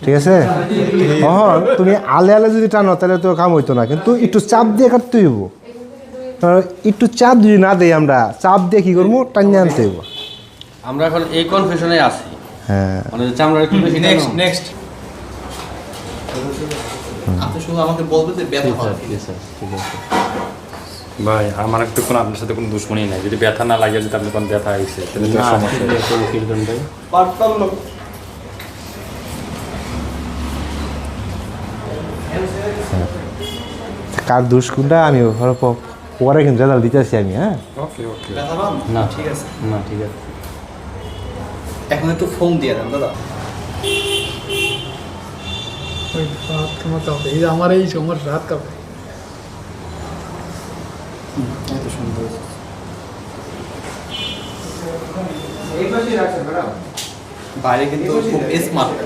ঠিক আছে? তুমি আলে আলে যদি টানো তাহলে তো কাম হইতো না, কিন্তু একটু চাপ দিয়ে কাটতে হইব। একটু চাপ যদি না দেই আমরা, চাপ দিয়ে কি করবো, টানিয়ে আনতে হইব। আমরা এখন এই কনফিউশনে আছি। হ্যাঁ, মানে চামড়া একটু বেশি নেক্সট আপনি শুধু আমাকে বলবেন যে ব্যথা হবে। ঠিক আছে। ভাই আমার একটু কোনো আপনার সাথে কোনো দুশ্মনী নাই, যদি ব্যথা না লাগে, যদি আপনি কোনো ব্যথা আইছে তাহলে তো সমস্যা নেই। কার দোষ কোনটা আমি পরে কিন্তু রেজাল্ট দিতেছি আমি। হ্যাঁ, ওকে ওকে। ব্যথা পান? না ঠিক আছে, না ঠিক আছে। এখন একটু ফোন দিয়ে দেন দাদা। রাত কেমন কাঁপে, এই যে আমার এই সময় রাত কাঁপে। এত সুন্দর বাইরে কিন্তু খুব স্মার্ট।